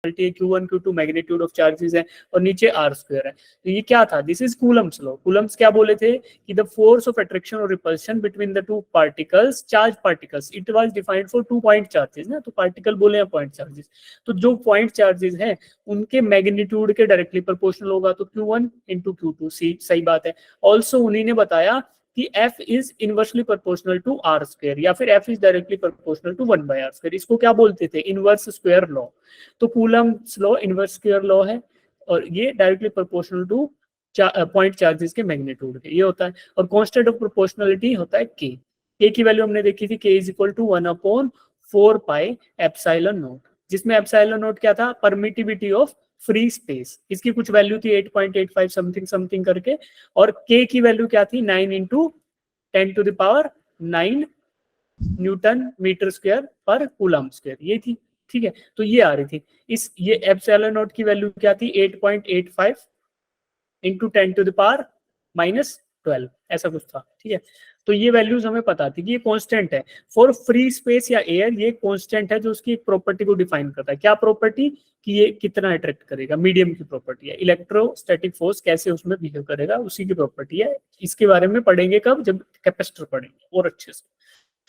Q1 Q2 magnitude of charges है और नीचे r स्क्वायर है। तो ये क्या था, this is Coulomb's law. Coulomb's क्या बोले थे कि द फोर्स ऑफ अट्रैक्शन और repulsion between the two particles, charge particles, it was defined for 2 point charges ना, तो पार्टिकल बोले हैं पॉइंट चार्जेस, तो जो पॉइंट चार्जेस हैं उनके मैग्नीट्यूड के डायरेक्टली प्रोपोर्शनल होगा, तो Q1 into Q2, सही बात है। ऑल्सो उन्हीं ने बताया कि F is inversely proportional to R square या फिर F is directly proportional to 1/r square. इसको क्या बोलते थे, इनवर्स स्क्वायर लॉ। तो Coulomb's law inverse square law है और ये directly proportional to point charges के मैग्नीट्यूड के, ये होता है। और कांस्टेंट ऑफ प्रोपोर्शनलिटी होता है के की वैल्यू हमने देखी थी, k is equal to 1/4 pi epsilon naught, जिसमें एप्सिलॉन नॉट क्या था, परमिटिविटी ऑफ फ्री स्पेस। इसकी कुछ वैल्यू थी 8.85 समथिंग समथिंग करके, और k की वैल्यू क्या थी 9 इंटू 10⁹ न्यूटन मीटर स्क्वायर पर कूलम स्क्वायर, ये थी। ठीक है, तो ये आ रही थी। ये एप्सिलॉन नॉट की वैल्यू क्या थी 8.85 इंटू 10⁻⁻12 ऐसा कुछ था। ठीक है, तो ये वैल्यूज हमें पता थी कि ये कांस्टेंट है फॉर फ्री स्पेस या एयर, ये कांस्टेंट है जो उसकी एक प्रॉपर्टी को डिफाइन करता है। क्या प्रॉपर्टी, कि ये कितना अट्रैक्ट करेगा, मीडियम की प्रॉपर्टी है। इलेक्ट्रोस्टैटिक फोर्स कैसे उसमें बिहेव करेगा उसी की प्रॉपर्टी है। इसके बारे में पढ़ेंगे कब, जब कैपेसिटर पढ़ेंगे और अच्छे से।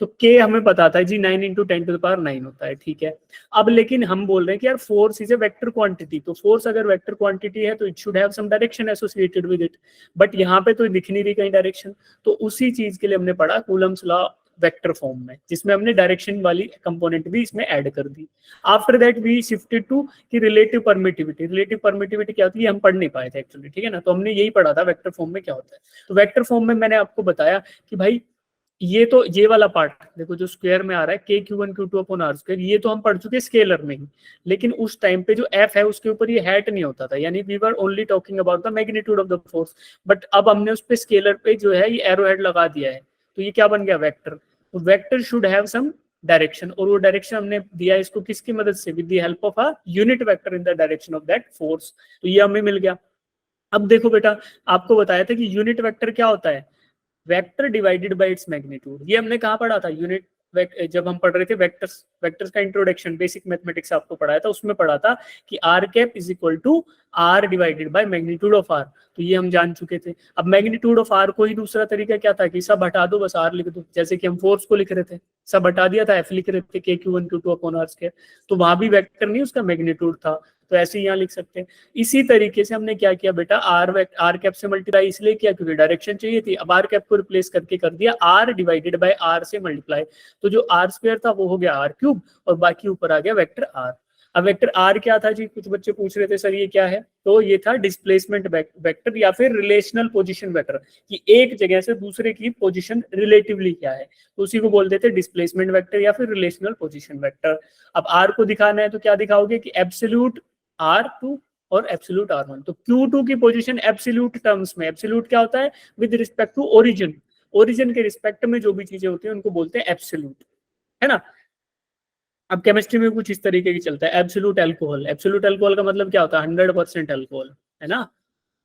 तो के हमें पता था जी 9 इंटू 10⁻9 होता है। ठीक है, अब लेकिन हम बोल रहे हैं कि यार force is a vector quantity, तो फोर्स अगर वेक्टर क्वांटिटी है तो it should have some direction associated with it, but यहाँ पे तो दिख नहीं रही कहीं डायरेक्शन। तो उसी चीज के लिए हमने पढ़ा कूलम्स लॉ वेक्टर फॉर्म में, जिसमें हमने डायरेक्शन वाली कंपोनेंट भी इसमें ऐड कर दी। After that we shifted to कि रिलेटिव परमिटिविटी। रिलेटिव परमिटिविटी क्या होती है हम पढ़ नहीं पाए थे एक्चुअली, ठीक है ना, तो हमने यही पढ़ा था वेक्टर फॉर्म में क्या होता है। तो वेक्टर फॉर्म में मैंने आपको बताया कि भाई ये तो ये वाला पार्ट देखो जो स्क्वायर में आ रहा है Q1 Q2 upon R square, ये तो हम पढ़ चुके स्केलर में ही, लेकिन उस टाइम पे जो F है उसके ऊपर ये हैट नहीं होता था, यानी we were only talking about the magnitude of the force. But अब हमने उस पे स्केलर पे जो है ये एरो हेड लगा दिया है, तो ये क्या बन गया, वेक्टर। तो vector should have some direction, और वो डायरेक्शन हमने दिया इसको किसकी मदद से, with the help of a unit vector in the direction of that force. तो ये हमें मिल गया। अब देखो बेटा, आपको बताया था कि यूनिट वेक्टर क्या होता है, vector divided by its magnitude. ये हमने कहाँ पढ़ा था, यूनिट जब हम पढ़ रहे थे वेक्टर्स का इंट्रोडक्शन बेसिक मैथमेटिक्स आपको पढ़ाया था, उसमें पढ़ा था कि r cap is equal to r divided by magnitude of r। तो ये हम जान चुके थे। अब मैग्नीट्यूड ऑफ r को ही दूसरा तरीका क्या था कि सब हटा दो बस r लिख दो, जैसे कि हम फोर्स को लिख रहे थे, सब हटा दिया था, f लिख रहे थे Q1 Q2 upon r square, तो वहां भी वेक्टर नहीं उसका मैग्नीट्यूड था, तो ऐसे ही यहाँ लिख सकते हैं। इसी तरीके से हमने क्या किया बेटा, आर कैप से मल्टीप्लाई इसलिए किया क्योंकि डायरेक्शन चाहिए थी। अब आर कैप को रिप्लेस करके कर दिया आर डिवाइडेड बाय आर से मल्टीप्लाई, तो जो आर स्क्वायर था वो हो गया आर क्यूब और बाकी ऊपर आ गया वेक्टर आर। अब वेक्टर आर क्या था जी, कुछ बच्चे पूछ रहे थे सर ये क्या है, तो ये था डिस्प्लेसमेंट वेक्टर या फिर रिलेशनल पोजीशन वेक्टर, कि एक जगह से दूसरे की पोजीशन रिलेटिवली क्या है, तो उसी को बोल देते डिस्प्लेसमेंट वेक्टर या फिर रिलेशनल पोजीशन वेक्टर। अब आर को दिखाना है तो क्या दिखाओगे कि एब्सोल्यूट R2 और एब्सोल्यूट R1। तो Q2 की पोजीशन एब्सोल्यूट टर्म्स में, एब्सोल्यूट क्या होता है, with respect to origin, origin के रिस्पेक्ट में जो भी चीजें होती हैं उनको बोलते हैं एब्सोल्यूट, है ना। अब केमिस्ट्री में कुछ इस तरीके की चलता है, एब्सोल्यूट अल्कोहल, एब्सोल्यूट अल्कोहल का मतलब क्या होता है, 100% अल्कोहल, है ना।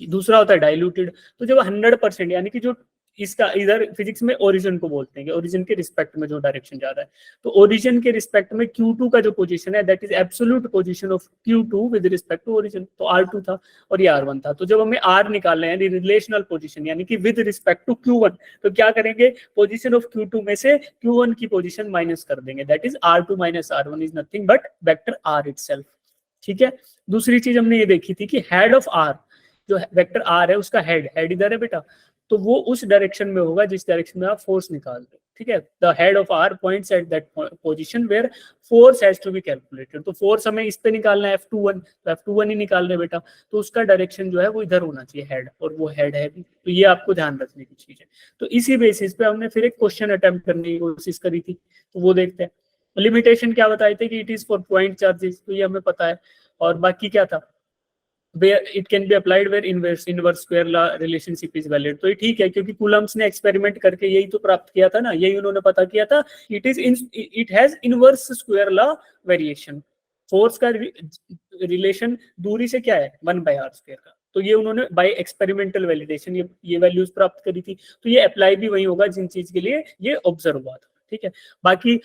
दूसरा होता है डाइल्यूटेड, तो जब 100% यानी कि जो इसका इधर फिजिक्स में ओरिजिन को बोलते हैं कि ओरिजिन के रिस्पेक्ट में जो डायरेक्शन जा रहा है, तो ओरिजिन के रिस्पेक्ट में Q2 का जो पोजीशन है that is absolute position of Q2 with respect to origin, तो R2 था और ये R1 था। तो जब हमें R निकालना है रिलेशनल पोजीशन यानी कि विद रिस्पेक्ट टू Q1, तो क्या करेंगे, पोजीशन ऑफ Q2 में से Q1 की पोजीशन माइनस कर देंगे, that is R2 minus R1 is nothing but vector R itself. ठीक है, दूसरी चीज हमने ये देखी थी कि हेड ऑफ R, जो वेक्टर आर है उसका हेड इधर है बेटा, तो वो उस डायरेक्शन में होगा जिस डायरेक्शन में आप फोर्स निकाल रहे हो। ठीक है, the head of r points at that position where force has to be calculated. तो फोर्स हमें इस पे निकालना है F21, तो F21 ही निकाल रहे बेटा, तो उसका डायरेक्शन जो है वो इधर होना चाहिए हेड, और वो हेड है भी, तो ये आपको ध्यान रखने की चीज है। तो इसी बेसिस पे हमने फिर एक क्वेश्चन अटेम्प्ट करने की कोशिश करी थी, तो वो देखते हैं। लिमिटेशन क्या बताए थे कि it is for point charges, तो ये हमें पता है। और बाकी क्या था, where it can be applied where inverse square law relationship is valid। तो ये ठीक है क्योंकि कूलम्स ने एक्सपेरिमेंट करके यही तो प्राप्त किया था ना, यही उन्होंने पता किया था, it has inverse square law variation, force का रिलेशन दूरी से क्या है 1/r स्क्वायर का, तो ये उन्होंने बाय एक्सपेरिमेंटल वैलिडेशन ये वैल्यूज प्राप्त करी थी। तो ये अप्लाई भी वही होगा जिन चीज के लिए ये ऑब्जर्व हुआ था। ठीक है, बाकी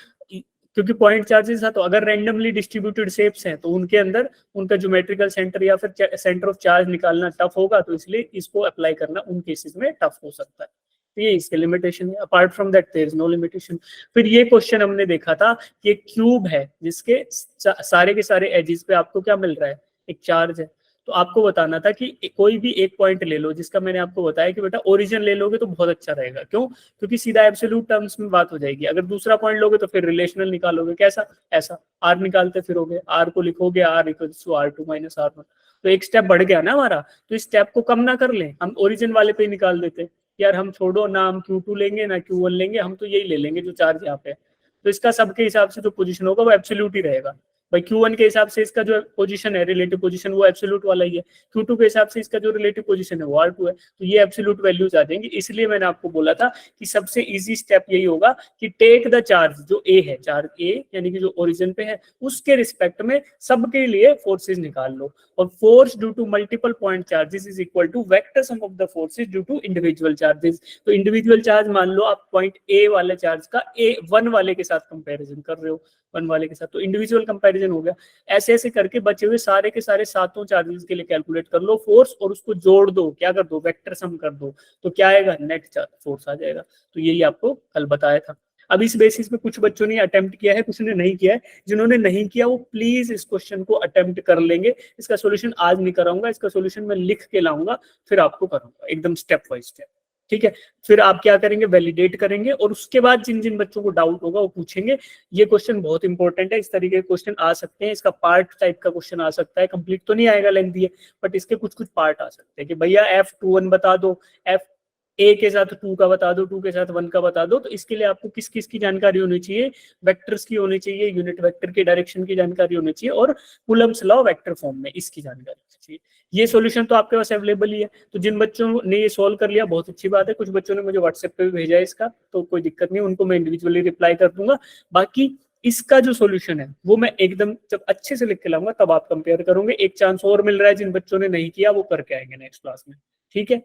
क्योंकि पॉइंट चार्जेस है, तो अगर रैंडमली डिस्ट्रीब्यूटेड शेप्स हैं तो उनके अंदर उनका ज्योमेट्रिकल सेंटर या फिर सेंटर ऑफ चार्ज निकालना टफ होगा, तो इसलिए इसको अप्लाई करना उन केसेस में टफ हो सकता है। तो ये इसके लिमिटेशन है, apart from that there is no limitation. फिर ये क्वेश्चन हमने देखा था कि एक क्यूब है जिसके सारे के सारे एजेस पे आपको क्या मिल रहा है, एक चार्ज है। तो आपको बताना था कि कोई भी एक पॉइंट ले लो, जिसका मैंने आपको बताया कि बेटा ओरिजिन ले लोगे तो बहुत अच्छा रहेगा। क्यों? क्योंकि सीधा एब्सोल्यूट टर्म्स में बात हो जाएगी। अगर दूसरा पॉइंट लोगे तो फिर रिलेशनल निकालोगे, कैसा? ऐसा आर निकालते फिरोगे, आर को लिखोगे are equals to R2 - R1, तो एक स्टेप बढ़ गया ना हमारा। तो इस स्टेप को कम ना कर ले, हम ओरिजिन वाले पे निकाल देते। यार हम छोड़ो ना, हम Q2 लेंगे ना Q1 लेंगे, हम तो यही ले लेंगे जो चार्ज यहाँ पे है। तो इसका सबके हिसाब से जो पोजीशन होगा वो एब्सोल्यूट ही रहेगा। भाई Q1 के हिसाब से इसका जो पोजीशन है, रिलेटिव पोजीशन, वो एब्सोल्यूट वाला ही है। Q2 के हिसाब से इसका जो रिलेटिव पोजीशन है वो R2 है। तो ये एब्सोल्यूट वैल्यूज आ जाएंगी। इसलिए मैंने आपको बोला था कि सबसे इजी स्टेप यही होगा कि टेक द चार्ज, जो ए है, चार्ज ए यानी कि जो ओरिजिन पे है, उसके रिस्पेक्ट में सबके लिए फोर्सेज निकाल लो। और force due to multiple point charges is equal to vector sum of the forces due to individual charges. तो इंडिविजुअल चार्ज मान लो आप पॉइंट ए वाले चार्ज का A1 वाले के साथ कंपेरिजन कर रहे हो, 1 वाले के साथ, तो इंडिविजुअल कंपैरिजन हो गया। ऐसे ऐसे करके बचे हुए सारे के सारे सातों चार्जेस के लिए कैलकुलेट कर लो फोर्स, और उसको जोड़ दो, क्या कर दो, वेक्टर सम कर दो, तो क्या आएगा, नेट फोर्स आ जाएगा। तो यही आपको कल बताया था। अब इस बेसिस पे कुछ बच्चों ने अटेम्प्ट किया है, कुछ ने नहीं किया है। जिन्होंने नहीं किया वो प्लीज इस क्वेश्चन को अटेम्प्ट कर लेंगे। इसका सोल्यूशन आज नहीं कराऊंगा, इसका सोल्यूशन मैं लिख के लाऊंगा, फिर आपको करूंगा एकदम स्टेप बाय स्टेप, ठीक है। फिर आप क्या करेंगे, वैलिडेट करेंगे, और उसके बाद जिन जिन बच्चों को डाउट होगा वो पूछेंगे। ये क्वेश्चन बहुत इंपॉर्टेंट है, इस तरीके के क्वेश्चन आ सकते हैं। इसका पार्ट टाइप का क्वेश्चन आ सकता है, कंप्लीट तो नहीं आएगा, लेंथी है, बट इसके कुछ कुछ पार्ट आ सकते हैं कि भैया F21 बता दो, F ए के साथ 2 का बता दो, 2 के साथ 1 का बता दो। तो इसके लिए आपको किस किस की जानकारी होनी चाहिए, वेक्टर्स की होनी चाहिए, यूनिट वेक्टर के डायरेक्शन की जानकारी होनी चाहिए, और कूलम्स लॉ वेक्टर फॉर्म में इसकी जानकारी होनी चाहिए। ये सॉल्यूशन तो आपके पास अवेलेबल ही है। तो जिन बच्चों ने ये सॉल्व कर लिया बहुत अच्छी बात है। कुछ बच्चों ने मुझे व्हाट्सएप पे भी भेजा है इसका, तो कोई दिक्कत नहीं, उनको मैं इंडिविजुअली रिप्लाई कर दूंगा। बाकी इसका जो सॉल्यूशन है वो मैं एकदम जब अच्छे से लिख के लाऊंगा तब आप कंपेयर करोगे। एक चांस और मिल रहा है, जिन बच्चों ने नहीं किया वो करके आएंगे नेक्स्ट क्लास में, ठीक है।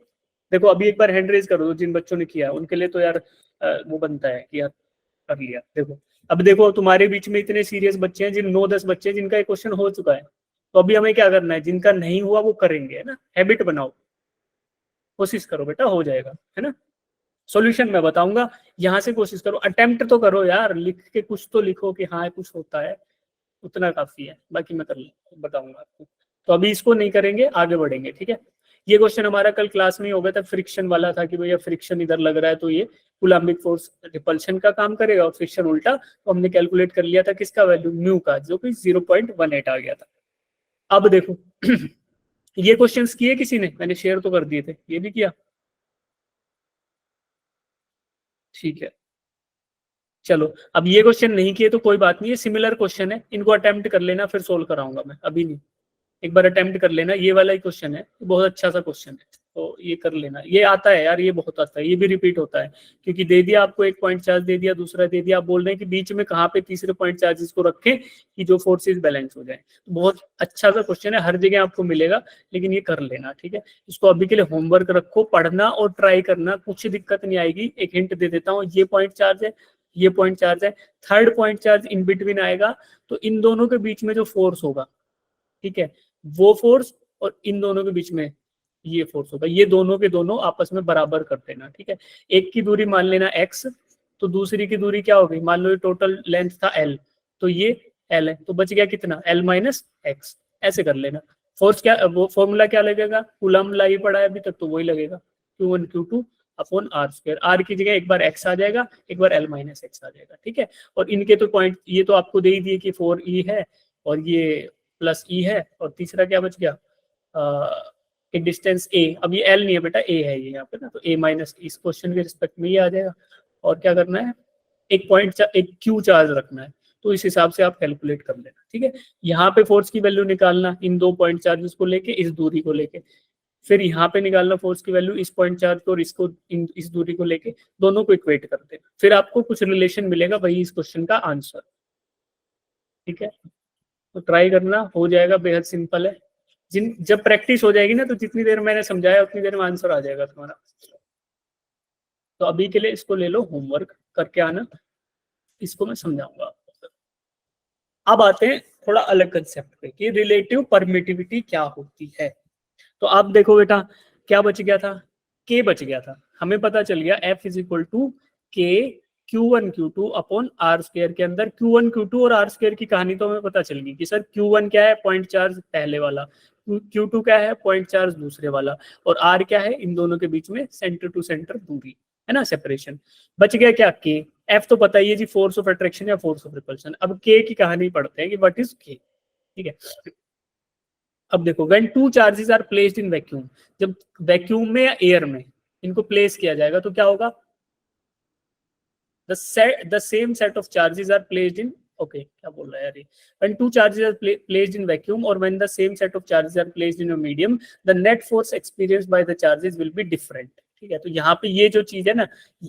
देखो अभी एक बार हैंड रेज करो दो जिन बच्चों ने किया, उनके लिए तो यार वो बनता है कि यार कर लिया। देखो अब देखो तुम्हारे बीच में इतने सीरियस बच्चे हैं, जिन 9-10 बच्चे हैं जिनका एक क्वेश्चन हो चुका है, तो अभी हमें क्या करना है, जिनका नहीं हुआ वो करेंगे, है ना। हैबिट बनाओ, कोशिश करो बेटा, हो जाएगा, है ना। सॉल्यूशन मैं बताऊंगा, यहाँ से कोशिश करो, अटेम्प्ट तो करो यार, लिख के कुछ तो लिखो कि हाँ कुछ होता है, उतना काफी है, बाकी मैं कर बताऊंगा आपको। तो अभी इसको नहीं करेंगे, आगे बढ़ेंगे, ठीक है। ये क्वेश्चन हमारा कल क्लास में ही हो गया था, फ्रिक्शन वाला था कि भैया फ्रिक्शन इधर लग रहा है तो ये कूलम्बिक फोर्स रिपल्शन का काम करेगा, और फ्रिक्शन उल्टा। तो हमने कैलकुलेट कर लिया था किसका वैल्यू, म्यू का, जो कि 0.18 आ गया था। अब देखो ये क्वेश्चंस किए किसी ने, मैंने शेयर तो कर दिए थे, ये भी किया, ठीक है। चलो अब ये क्वेश्चन नहीं किए तो कोई बात नहीं, ये सिमिलर क्वेश्चन है, इनको अटेम्प्ट कर लेना, फिर सोल्व कराऊंगा मैं, अभी नहीं। एक बार अटेम्प्ट कर लेना, ये वाला ही क्वेश्चन है, बहुत अच्छा सा क्वेश्चन है, तो ये कर लेना। ये आता है यार, ये बहुत आता है, ये भी रिपीट होता है, क्योंकि दे दिया आपको एक पॉइंट चार्ज दे दिया, दूसरा दे दिया, आप बोल रहे हैं कि बीच में कहाँ पे तीसरे पॉइंट चार्जेस को रखें कि जो फोर्सेस बैलेंस हो जाए। तो बहुत अच्छा सा क्वेश्चन है, हर जगह आपको मिलेगा, लेकिन ये कर लेना, ठीक है। इसको अभी के लिए होमवर्क रखो, पढ़ना और ट्राई करना, कुछ दिक्कत नहीं आएगी। एक हिंट दे देता हूँ, ये पॉइंट चार्ज है, ये पॉइंट चार्ज है, third point charge in between आएगा, तो इन दोनों के बीच में जो फोर्स होगा, ठीक है, वो फोर्स और इन दोनों के बीच में ये फोर्स होगा, ये दोनों के दोनों आपस में बराबर कर देना, ठीक है। एक की दूरी मान लेना x, तो दूसरी की दूरी क्या होगी, मान लो ये टोटल लेंथ था l, तो ये l है, तो बच गया कितना, l माइनस x, ऐसे कर लेना। फोर्स क्या, वो फॉर्मूला क्या लगेगा, कूलम ला ही पड़ा है अभी तक, तो वही लगेगा, Q1 Q2 upon r square. r की जगह एक बार x आ जाएगा, एक बार l माइनस x आ जाएगा, ठीक है। और इनके तो पॉइंट ये तो आपको दे ही दिए कि 4e है, और ये प्लस ई है, और तीसरा क्या बच गया, एक डिस्टेंस ए। अब ये एल नहीं है बेटा, ए है ये यहाँ पे ना, तो ए माइनस इस क्वेश्चन के रिस्पेक्ट में ये आ जाएगा। और क्या करना है, एक पॉइंट एक क्यू चार्ज रखना है, तो इस हिसाब से आप कैलकुलेट कर लेना, ठीक है। यहाँ पे फोर्स की वैल्यू निकालना इन दो पॉइंट चार्जेस को लेके, इस दूरी को लेके, फिर यहाँ पे निकालना फोर्स की वैल्यू इस पॉइंट चार्ज को और इसको इस दूरी को लेके, दोनों को इक्वेट कर देना, फिर आपको कुछ रिलेशन मिलेगा, वही इस क्वेश्चन का आंसर, ठीक है। तो ट्राई करना, हो जाएगा, बेहद सिंपल है। जब प्रैक्टिस हो जाएगी ना, तो जितनी देर मैंने समझाया उतनी देर में आंसर आ जाएगा तुम्हारा। तो अभी के लिए इसको ले लो, होमवर्क करके आना, इसको मैं समझाऊंगा आपको। अब आते हैं थोड़ा अलग कंसेप्ट पे कि रिलेटिव परमिटिविटी क्या होती है। तो आप देखो बेटा, क्या बच गया था, के बच गया था, हमें पता चल गया एफ इज इक्वल टू के Q1 Q2 upon are square के अंदर Q1 Q2 और आर स्क्वायर की कहानी तो हमें पता चल गई कि सर Q1 क्या है, पॉइंट चार्ज पहले वाला, Q2 क्या है, पॉइंट चार्ज दूसरे वाला, और आर क्या है, इन दोनों के बीच में सेंटर टू सेंटर दूरी है ना, सेपरेशन। बच गया क्या, के। एफ तो पता ही है जी, फोर्स ऑफ अट्रैक्शन या फोर्स ऑफ रिपल्शन। अब के की कहानी पढ़ते हैं कि व्हाट इज के, ठीक है। अब देखो, when two charges are placed in vacuum, जब वैक्यूम में या एयर में इनको प्लेस किया जाएगा तो क्या होगा, the same set of charges are placed in, okay क्या बोल रहा है यार ये, when two charges are placed in vacuum or when the same set of charges are placed in a medium, the net force experienced by the charges will be different। ठीक है, तो यहाँ पे ये जो चीज है ना,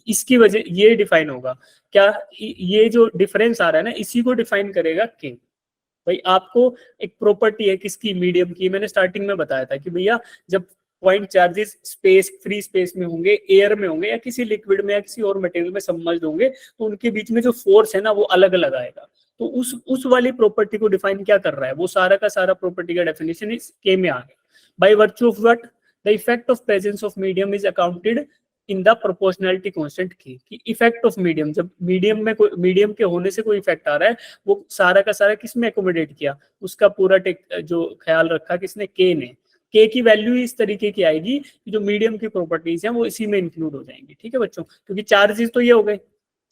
इसकी वजह ये डिफाइन होगा क्या, ये जो डिफरेंस आ रहा है ना, इसी को डिफाइन करेगा के। भाई आपको एक प्रॉपर्टी है किसकी, मीडियम की, मैंने स्टार्टिंग में बताया था कि भैया जब point charges space, free space में होंगे, एयर में होंगे, या किसी लिक्विड में या किसी और मटेरियल में सबमर्ज्ड होंगे, तो उनके बीच में जो फोर्स है ना वो अलग अलग आएगा। तो उस वाली प्रॉपर्टी को डिफाइन क्या कर रहा है, वो सारा का सारा प्रॉपर्टी का डेफिनेशन इस के में आ गया। By virtue of what, the effect of presence of medium is accounted in the proportionality constant की इफेक्ट ऑफ मीडियम, जब मीडियम में कोई, मीडियम के होने से कोई इफेक्ट आ रहा है, वो सारा का सारा किसमें एकोमोडेट किया, उसका पूरा जो ख्याल रखा किसने, के ने। के की वैल्यू इस तरीके की आएगी कि जो मीडियम की प्रॉपर्टीज हैं वो इसी में इंक्लूड हो जाएंगी। ठीक है बच्चों, क्योंकि चार्जेस तो ये हो गए,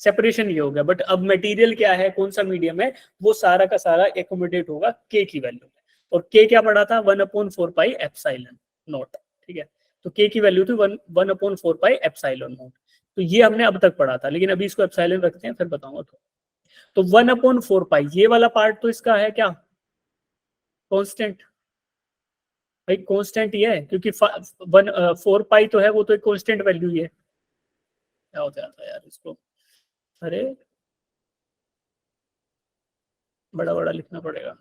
सेपरेशन ये हो गया, बट अब मटेरियल क्या है, कौन सा मीडियम है, वो सारा का सारा एकोमोडेट होगा के की वैल्यू में। और के क्या पढ़ा था, 1/4 पाई एप्सिलॉन नॉट। ठीक है, तो के की वैल्यू थी 1/4 पाई एप्सिलॉन नॉट। तो ये हमने अब तक पढ़ा था, लेकिन अभी इसको एप्सिलॉन रखते हैं, फिर बताऊंगा। तो 1/4 पाई, ये वाला पार्ट तो इसका है क्या, कांस्टेंट। भाई कांस्टेंट ये है क्योंकि 4 पाई तो है, वो तो एक कांस्टेंट वैल्यू ही है। क्या हो जाता है यार इसको, अरे बड़ा बड़ा लिखना पड़ेगा।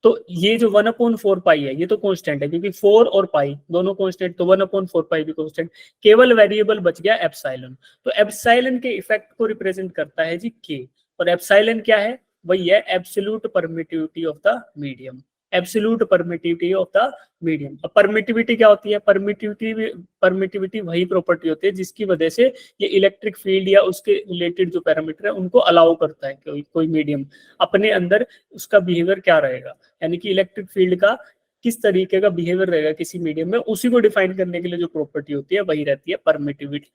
तो ये जो 1/4 पाई है ये तो कांस्टेंट है, क्योंकि 4 और पाई दोनों कांस्टेंट, तो 1/4 पाई भी कांस्टेंट। केवल वेरिएबल बच गया एप्सिलॉन। तो एप्सिलॉन के इफेक्ट को रिप्रेजेंट करता है जी के, और एप्सिलॉन क्या है, वही है absolute permittivity of the medium. Absolute permittivity of the medium. अब परमिटिविटी क्या होती है, परमिटिविटी वही प्रॉपर्टी होती है जिसकी वजह से ये इलेक्ट्रिक फील्ड या उसके रिलेटेड जो पैरामीटर है उनको अलाउ करता है कोई मीडियम अपने अंदर, उसका बिहेवियर क्या रहेगा, यानी कि इलेक्ट्रिक फील्ड का किस तरीके का बिहेवियर रहेगा किसी मीडियम में, उसी को डिफाइन करने के लिए जो प्रॉपर्टी होती है वही रहती है परमिटिविटी।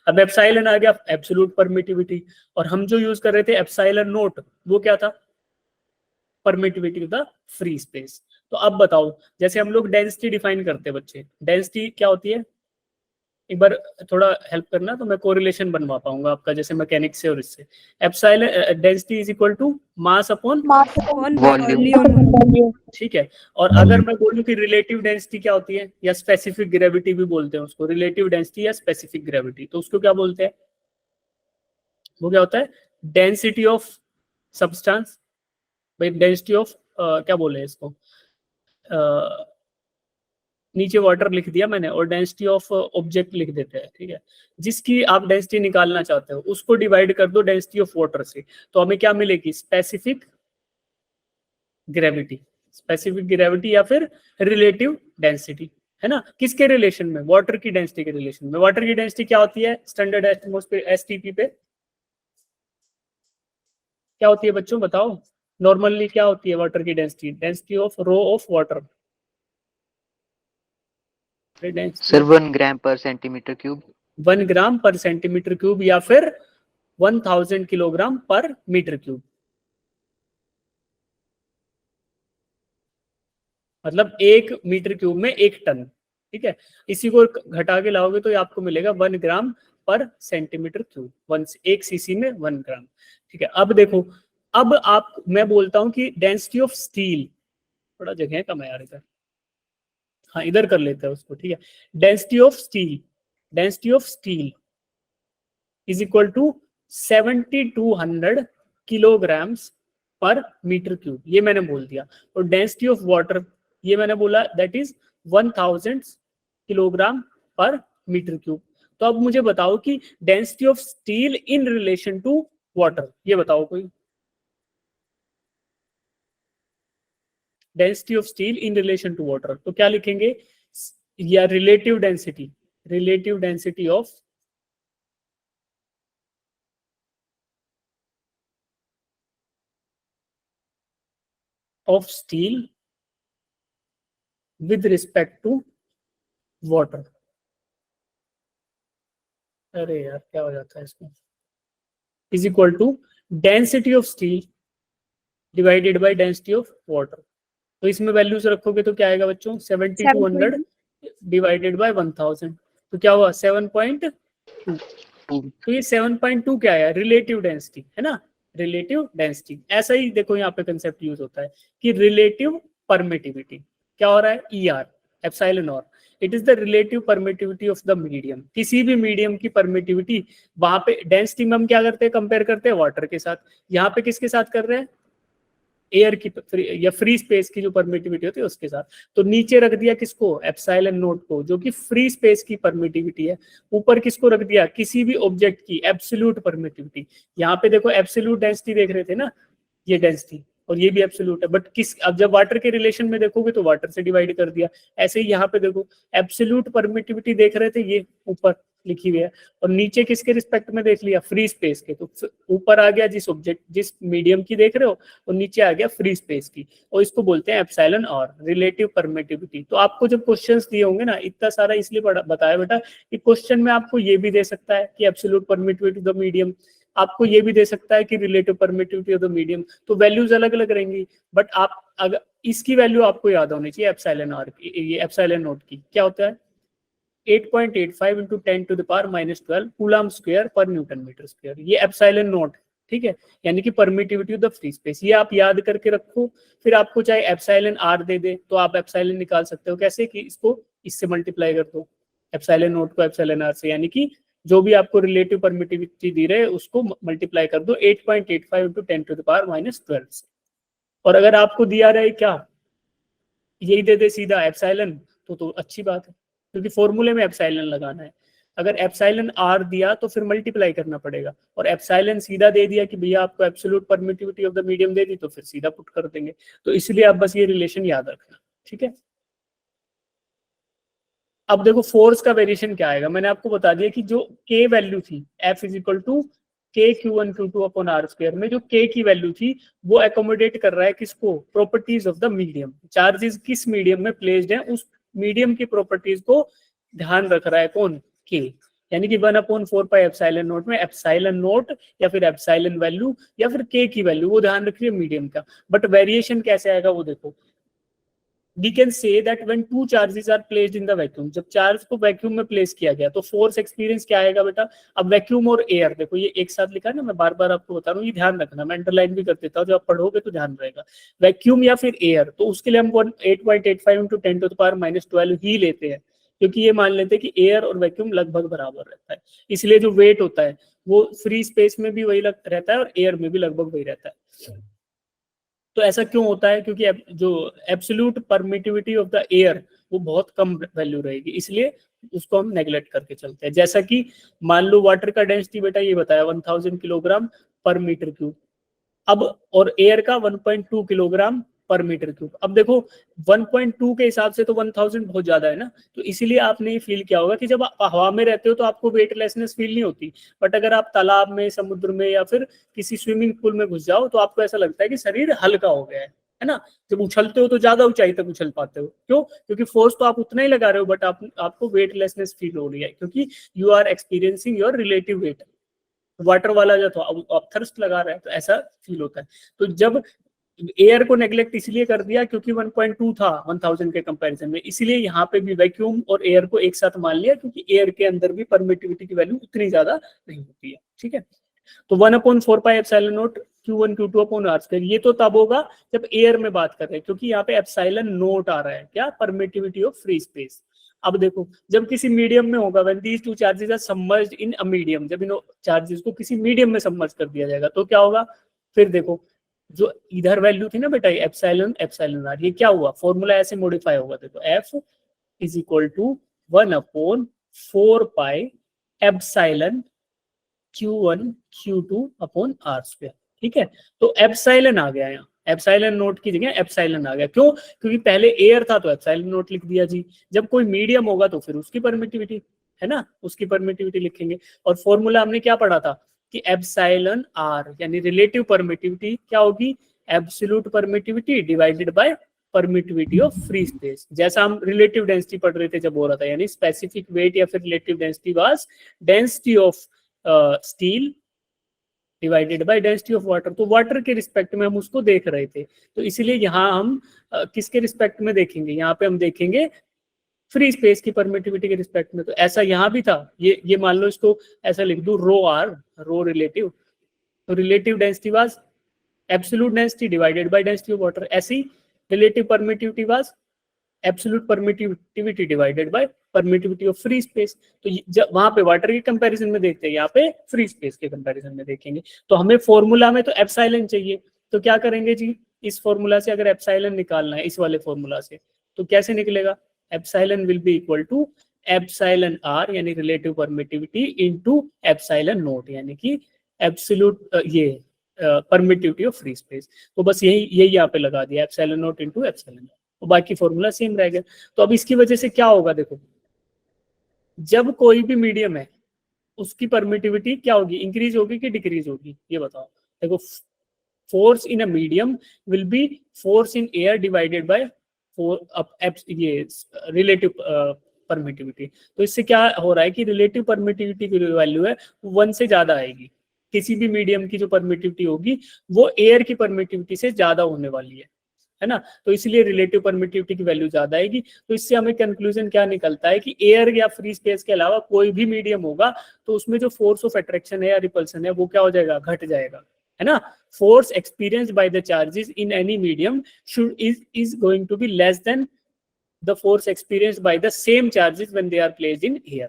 अब एप्सिलॉन आ गया एब्सोल्यूट परमिटिविटी, और हम जो यूज कर रहे थे एप्सिलॉन नोट, वो क्या था, permittivity of the free space. तो अब बताओ, जैसे हम लोग डेंसिटी डिफाइन करते हैं बच्चे, डेंसिटी क्या होती है, एक बार थोड़ा हेल्प करना तो मैं कोरिलेशन बनवा पाऊंगा आपका, जैसे मैकेनिक्स से और इससे। Epsilon density is equal to mass upon volume. ठीक है, और अगर मैं बोलूं कि रिलेटिव डेंसिटी क्या होती है, या स्पेसिफिक ग्रेविटी भी बोलते हैं उसको, रिलेटिव डेंसिटी या स्पेसिफिक ग्रेविटी, तो उसको क्या बोलते हैं, वो क्या होता है, डेंसिटी ऑफ सब्सटेंस। भाई डेंसिटी ऑफ क्या बोले इसको, नीचे वाटर लिख दिया मैंने, और डेंसिटी ऑफ ऑब्जेक्ट लिख देते हैं। ठीक है, जिसकी आप डेंसिटी निकालना चाहते हो उसको डिवाइड कर दो डेंसिटी ऑफ वाटर से, तो हमें क्या मिलेगी, स्पेसिफिक ग्रेविटी। स्पेसिफिक ग्रेविटी या फिर रिलेटिव डेंसिटी, है ना, किसके रिलेशन में, वाटर की डेंसिटी के रिलेशन में। वाटर की डेंसिटी क्या होती है स्टैंडर्ड एटमॉस्फेयर एसटीपी पे, क्या होती है बच्चों बताओ, नॉर्मली क्या होती है वाटर की density, density of rho of water. Sir 1 gram per centimetre cube. 1 gram per centimetre cube या फिर 1000 किलोग्राम पर मीटर क्यूब, मतलब 1 मीटर क्यूब में 1 टन। ठीक है, इसी को घटा के लाओगे तो आपको मिलेगा 1 gram per centimetre cube, 1 CC में 1 ग्राम। ठीक है, अब देखो, अब आप, मैं बोलता हूं कि डेंसिटी ऑफ स्टील, थोड़ा जगह कम है यार इधर, हाँ इधर कर लेते हैं उसको। ठीक है, density of steel, density of steel is equal to 7200 kilograms per metre cube, ये मैंने बोल दिया। और डेंसिटी ऑफ वाटर, ये मैंने बोला that is 1000 kilogram per metre cube. तो अब मुझे बताओ कि density of steel in relation to water, ये बताओ कोई। Density of steel in relation to water, तो क्या लिखेंगे, या relative density, relative density of steel with respect to water. अरे यार क्या हो जाता है इसमें, is equal to density of steel divided by density of water. तो इसमें वैल्यूज रखोगे तो क्या आएगा बच्चों, 7200 डिवाइडेड बाय 1000, तो क्या हुआ 7.2। तो ये 7.2 क्या है, रिलेटिव डेंसिटी है ना, रिलेटिव डेंसिटी। ऐसा ही देखो यहाँ पे कंसेप्ट यूज होता है कि रिलेटिव परमिटिविटी क्या हो रहा है, ER एप्सिलॉन और, it is the relative permittivity of the medium. किसी भी मीडियम की परमिटिविटी, वहां पे डेंसिटी में हम क्या करते हैं, कंपेयर करते हैं वाटर के साथ, यहाँ पे किसके साथ कर रहे हैं, एयर की या फ्री स्पेस की जो परमिटिविटी होती है उसके साथ। तो नीचे रख दिया किसको, एप्सिलॉन नोट को, जो कि फ्री स्पेस की परमिटिविटी है। ऊपर किसको रख दिया, किसी भी ऑब्जेक्ट की एब्सोल्यूट परमिटिविटी। यहाँ पे देखो एब्सोल्यूट डेंसिटी देख रहे थे ना, ये डेंसिटी और ये भी एब्सोल्यूट है, बट किस, अब जब वाटर के रिलेशन में देखोगे तो वाटर से डिवाइड कर दिया। ऐसे ही यहाँ पे देखो एब्सोल्यूट परमिटिविटी देख रहे थे, ये ऊपर लिखी हुई है, और नीचे किसके रिस्पेक्ट में देख लिया, फ्री स्पेस के। तो ऊपर आ गया जिस ऑब्जेक्ट, जिस मीडियम की देख रहे हो, और नीचे आ गया फ्री स्पेस की, और इसको बोलते हैं एप्सिलॉन और, रिलेटिव परमिटिविटी। तो आपको जब क्वेश्चंस दिए होंगे ना, इतना सारा इसलिए बताया बेटा कि क्वेश्चन में आपको ये भी दे सकता है कि absolute permittivity of the medium, आपको ये भी दे सकता है कि relative permittivity of the medium, तो वैल्यूज अलग अलग रहेंगी। बट आप अगर इसकी वैल्यू आपको याद होनी चाहिए, एप्सिलॉन आर की, ये एप्सिलॉन नोट की क्या होता है, 8.85 into 10 to the power -12 coulomb square पर न्यूटन मीटर स्क्वायर, ये एप्सिलॉन नोट, ठीक है, यानी कि permittivity of the free space. ये आप याद करके रखो, फिर आपको चाहे एप्सिलॉन आर दे दे तो आप एप्सिलॉन निकाल सकते हो, कैसे कि इसको इससे मल्टीप्लाई कर दो, एप्सिलॉन नोट को एप्सिलॉन आर से, यानी कि जो भी आपको रिलेटिव परमिटिविटी दी रहे उसको मल्टीप्लाई कर दो 8.85 into 10 to the power -12 से। और अगर आपको दिया रहे क्या, यही दे दे सीधा एप्सिलॉन, तो अच्छी बात है, क्योंकि फॉर्मूले में एप्सिलॉन लगाना है। अगर एप्सिलॉन आर दिया तो फिर मल्टीप्लाई करना पड़ेगा, और एप्सिलॉन सीधा दे दिया कि भैया आपको absolute permittivity of the medium दे दी, तो फिर सीधा पुट कर देंगे। तो इसलिए आप बस ये रिलेशन याद रखना, ठीक है। अब देखो फोर्स का वेरिएशन क्या आएगा, मैंने आपको बता दिया कि जो के वैल्यू थी F इज इक्वल टू के Q1 Q2 upon R square में, जो के की वैल्यू थी वो एकोमोडेट कर रहा है किसको, properties of the medium. Charges किस मीडियम में प्लेस्ड है उस मीडियम की प्रॉपर्टीज को ध्यान रख रहा है कौन, के, यानी कि 1/4 एप्सिलॉन नोट में एप्सिलॉन नोट या फिर एप्सिलॉन वैल्यू या फिर के की वैल्यू वो ध्यान रख रही है मीडियम का। बट वेरिएशन कैसे आएगा वो देखो, we can say that when two charges are placed in the vacuum, जब चार्ज को वैक्यूम में प्लेस किया गया तो फोर्स एक्सपीरियंस क्या आएगा बेटा। अब वैक्यूम और एयर देखो ये एक साथ लिखा है ना, मैं बार बार आपको बता रहा हूँ, ये ध्यान रखना, मैं अंडरलाइन भी कर देता हूँ, जब आप पढ़ोगे तो ध्यान रहेगा। वैक्यूम या फिर एयर, तो उसके लिए हम 8.85 into 10 to the power -12 ही लेते हैं, क्योंकि ये मान लेते हैं कि एयर और वैक्यूम लगभग बराबर रहता है, इसलिए जो वेट होता है वो फ्री स्पेस में भी वही रहता है और एयर में भी लगभग वही रहता है। तो ऐसा क्यों होता है, क्योंकि जो absolute permittivity of the air वो बहुत कम वैल्यू रहेगी, इसलिए उसको हम नेग्लेक्ट करके चलते हैं। जैसा कि मान लो वाटर का डेंसिटी बेटा ये बताया 1000 किलोग्राम पर मीटर क्यूब, अब और एयर का 1.2 किलोग्राम पर मीटर क्यूब। अब देखो 1.2 के हिसाब से तो 1000 बहुत ज्यादा है ना, तो इसीलिए आपने ये फील किया होगा कि जब आप हवा में रहते हो तो आपको वेटलेसनेस फील नहीं होती, बट अगर आप तालाब में, समुद्र में या फिर किसी स्विमिंग पूल में घुस जाओ तो आपको ऐसा लगता है कि शरीर हल्का हो गया है ना। जब उछलते हो तो ज्यादा ऊंचाई तक उछल पाते हो, क्यों, क्योंकि फोर्स तो आप उतना ही लगा रहे हो, बट आपको वेटलेसनेस फील हो रही है, क्योंकि you are experiencing your relative weight. Water वाला जो था अब थर्स्ट लगा रहा है तो ऐसा फील होता है। तो जब एयर को नेग्लेक्ट इसलिए कर दिया क्योंकि 1.2 था 1000 के कंपैरिजन में, इसलिए यहाँ पे भी वैक्यूम और एयर को एक साथ मान लिया, क्योंकि एयर के अंदर भी परमिटिविटी की वैल्यू उतनी ज्यादा नहीं होती है, ठीक है। तो 1/4 pi epsilon note Q1 Q2 upon R square, ये तो तब होगा जब एयर में बात कर रहे हैं, क्योंकि यहाँ पे एप्सिलॉन नोट आ रहा है क्या, परमिटिविटी ऑफ फ्री स्पेस। अब देखो जब किसी मीडियम में होगा, when these two charges are submerged in a medium, जब इन चार्जेस को किसी मीडियम में सबमर्ज कर दिया जाएगा तो क्या होगा, फिर देखो जो इधर वैल्यू थी ना बेटा एप्सिलॉन एप्सिलॉन आर, ये क्या हुआ, फॉर्मूला ऐसे मॉडिफाई होगा, देखो F is equal to 1/4 pi epsilon Q1 Q2 upon R square. ठीक है, तो एप्सिलॉन आ गया यहाँ, एप्सिलॉन नोट की जगह एप्सिलॉन आ गया। क्यों? क्योंकि पहले एयर था तो एप्सिलॉन नोट लिख दिया जी। जब कोई मीडियम होगा तो फिर उसकी परमिटिविटी, है ना, उसकी परमिटिविटी लिखेंगे। और फॉर्मूला हमने क्या पढ़ा था कि एप्सिलॉन आर यानी रिलेटिव परमिटिविटी क्या होगी, absolute permittivity divided by permittivity of free space. जैसा हम रिलेटिव डेंसिटी पढ़ रहे थे जब हो रहा था, यानी स्पेसिफिक वेट या फिर relative density was density of steel divided by density of water. तो वाटर के रिस्पेक्ट में हम उसको देख रहे थे, तो इसलिए यहाँ हम किसके रिस्पेक्ट में देखेंगे, यहाँ पे हम देखेंगे फ्री स्पेस की परमिटिविटी के रिस्पेक्ट में। तो ऐसा यहाँ भी था, ये मान लो इसको ऐसा लिख दूं, रो आर, रो रिलेटिव, तो relative density was absolute density divided by density of water. ऐसी relative permittivity was absolute permittivity divided by permittivity of free space. तो जब वहां पे वाटर के कंपैरिजन में देखते हैं, यहाँ पे फ्री स्पेस के कंपैरिजन में देखेंगे। तो हमें फॉर्मूला में तो एप्सिलॉन चाहिए, तो क्या करेंगे जी, इस फॉर्मूला से अगर एप्सिलॉन निकालना है, इस वाले फॉर्मूला से, तो कैसे निकलेगा, epsilon will be equal to epsilon R यानी relative permittivity into epsilon naught यानी कि एब्सोल्यूट ये परमिटिविटी ऑफ फ्री स्पेस। तो बस यही यहाँ पे लगा दिया, epsilon note into epsilon naught, तो बाकी फॉर्मूला सेम रह गया। तो अब इसकी वजह से क्या होगा, देखो जब कोई भी मीडियम है उसकी परमिटिविटी क्या होगी, इंक्रीज होगी कि डिक्रीज होगी, ये बताओ। देखो force in a medium will be force in air divided by ये रिलेटिव परमिटिविटी। तो इससे क्या हो रहा है कि रिलेटिव परमिटिविटी की जो वैल्यू है वो 1 से ज्यादा आएगी। किसी भी मीडियम की जो परमिटिविटी होगी वो एयर की परमिटिविटी से ज्यादा होने वाली है ना, तो इसलिए रिलेटिव परमिटिविटी की वैल्यू ज्यादा आएगी। तो इससे हमें कंक्लूजन क्या निकलता है कि एयर या फ्री स्पेस के अलावा कोई भी मीडियम होगा तो उसमें जो फोर्स ऑफ अट्रैक्शन है या रिपल्सन है वो क्या हो जाएगा, घट जाएगा, है ना। Force experienced by the charges in any medium should is going to be less than the force experienced by the same charges when they are placed in air.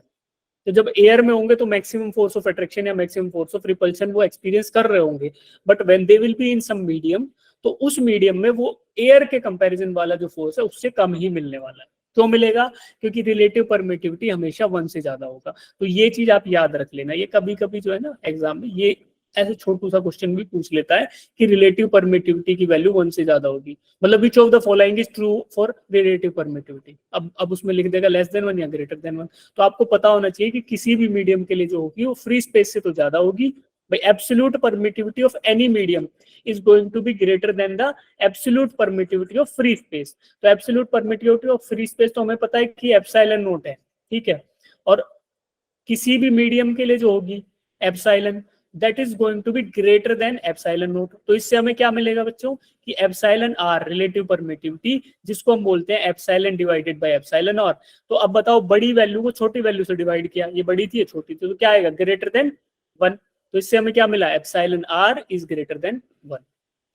तो जब एयर में होंगे तो मैक्सिमम फोर्स ऑफ अट्रैक्शन या maximum force of repulsion वो experience कर रहे होंगे, but when they will be in some medium तो उस मीडियम में वो एयर के कंपैरिजन वाला जो फोर्स है उससे कम ही मिलने वाला है। क्यों मिलेगा, क्योंकि रिलेटिव परमिटिविटी हमेशा 1 से ज्यादा होगा। तो ये चीज आप याद रख लेना, ये कभी कभी जो है ना एग्जाम में ये ऐसे छोटू सा क्वेश्चन भी पूछ लेता है कि रिलेटिव परमिटिविटी की वैल्यू 1 से ज्यादा होगी, मतलब which of the following is true for relative permittivity. अब उसमें लिख देगा लेस देन 1 या ग्रेटर देन 1। तो आपको पता होना चाहिए कि किसी भी मीडियम के लिए जो होगी वो फ्री स्पेस से तो ज्यादा होगी। भाई absolute permittivity of any medium is going to be greater than the absolute permittivity of free space। तो absolute permittivity of free space तो हमें पता है कि एप्सिलॉन नोट है, ठीक है। और किसी भी मीडियम के लिए जो होगी epsilon that is going to be greater than epsilon naught. तो इससे हमें क्या मिलेगा बच्चों कि एप्सिलॉन आर रिलेटिव परमिटिविटी जिसको हम बोलते हैं epsilon divided by epsilon r. तो अब बताओ बड़ी वैल्यू को छोटी वैल्यू से डिवाइड किया, ये बड़ी थी ये छोटी थी, तो क्या आएगा ग्रेटर देन 1। तो इससे हमें क्या मिला, epsilon r is greater than 1।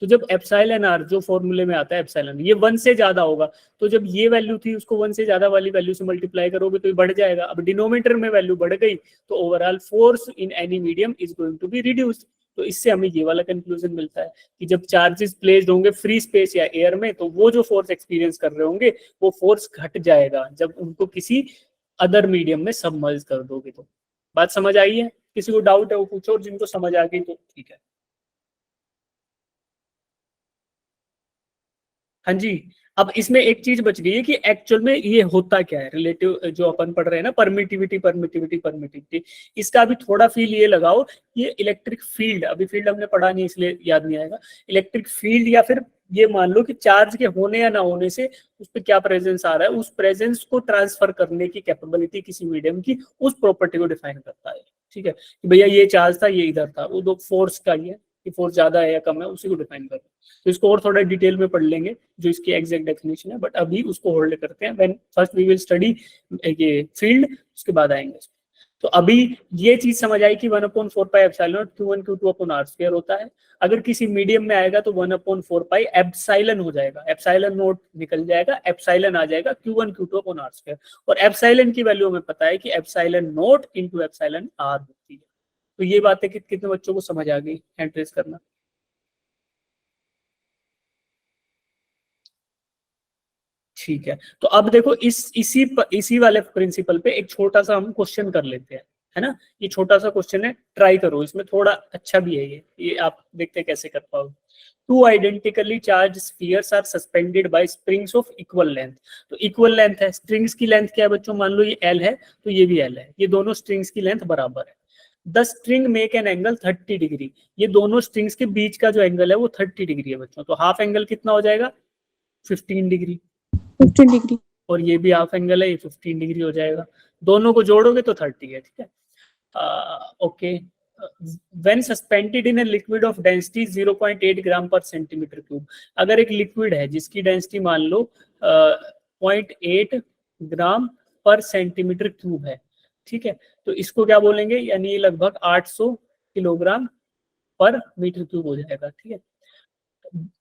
तो जब एप्सिलॉन आर जो फॉर्मूले में आता है एप्सिलॉन ये 1 से ज्यादा होगा, तो जब ये वैल्यू थी उसको 1 से ज्यादा वाली वैल्यू से मल्टीप्लाई करोगे तो ये बढ़ जाएगा। अब डिनोमिनेटर में वैल्यू बढ़ गई तो overall force in any medium is going to be reduced. तो इससे हमें ये वाला कंक्लूजन मिलता है कि जब चार्जेस प्लेस्ड होंगे फ्री स्पेस या एयर में तो वो जो फोर्स एक्सपीरियंस कर रहे होंगे वो फोर्स घट जाएगा जब उनको किसी अदर मीडियम में सबमर्ज कर दोगे। तो बात समझ आई है, किसी को डाउट है वो पूछो, और जिनको समझ आ गई तो ठीक है। हाँ जी, अब इसमें एक चीज बच गई है कि एक्चुअल में ये होता क्या है, रिलेटिव जो अपन पढ़ रहे हैं ना परमिटिविटी परमिटिविटी परमिटिविटी, इसका भी थोड़ा फील ये लगाओ। ये इलेक्ट्रिक फील्ड, अभी फील्ड हमने पढ़ा नहीं इसलिए याद नहीं आएगा। इलेक्ट्रिक फील्ड या फिर ये मान लो कि चार्ज के होने या ना होने से उस पर क्या प्रेजेंस आ रहा है, उस प्रेजेंस को ट्रांसफर करने की कैपेबिलिटी किसी मीडियम की, उस प्रॉपर्टी को डिफाइन करता है। ठीक है कि भैया ये चार्ज था ये इधर था, वो दो फोर्स का ही है कि फोर्स ज्यादा है या कम है उसी को डिफाइन करता है। तो इसको और थोड़ा डिटेल में पढ़ लेंगे जो इसकी एग्जैक्ट डेफिनेशन है, बट अभी उसको होल्ड करते हैं। When first we will study ये फील्ड, उसके बाद आएंगे। तो अभी ये चीज समझ आई कि 1/4 pi epsilon Q1 Q2 upon R square होता है। अगर किसी मीडियम में आएगा तो 1/4 पाई एप्सिलॉन हो जाएगा, एप्सिलॉन नोट निकल जाएगा, एप्सिलॉन आ जाएगा Q1 Q2 upon R square. और एप्सिलॉन की वैल्यू हमें पता है कि epsilon note into epsilon R होती है। तो ये बातें कितने बच्चों को समझ आ गई, हैंड रेज करना। ठीक है, तो अब देखो इसी वाले प्रिंसिपल पे एक छोटा सा हम क्वेश्चन कर लेते हैं। है ना। ये छोटा सा क्वेश्चन है, ट्राई करो, इसमें थोड़ा अच्छा भी है ये आप देखते कैसे कर पाओगे। Two identically charge spheres are suspended by springs of equal length. तो इक्वल लेंथ है, स्ट्रिंग्स की लेंथ क्या है बच्चों, मान लो ये एल है तो ये भी एल है, ये दोनों स्ट्रिंग्स की लेंथ बराबर है। The string make an angle 30 degree, ये दोनों स्ट्रिंग्स के बीच का जो एंगल है वो 30 डिग्री है बच्चों, तो हाफ एंगल कितना हो जाएगा 15 डिग्री, 15 डिग्री। और ये भी हाफ एंगल है, ये 15 डिग्री हो जाएगा, दोनों को जोड़ोगे तो 30 है, ठीक है। Okay, when suspended in a liquid of density 0.8 gram per centimetre cube, अगर एक लिक्विड है जिसकी डेंसिटी मान लो 0.8 ग्राम पर सेंटीमीटर क्यूब है, ठीक है, तो इसको क्या बोलेंगे, यानी ये लगभग 800 किलोग्राम पर मीटर क्यूब हो जाएगा, ठीक है।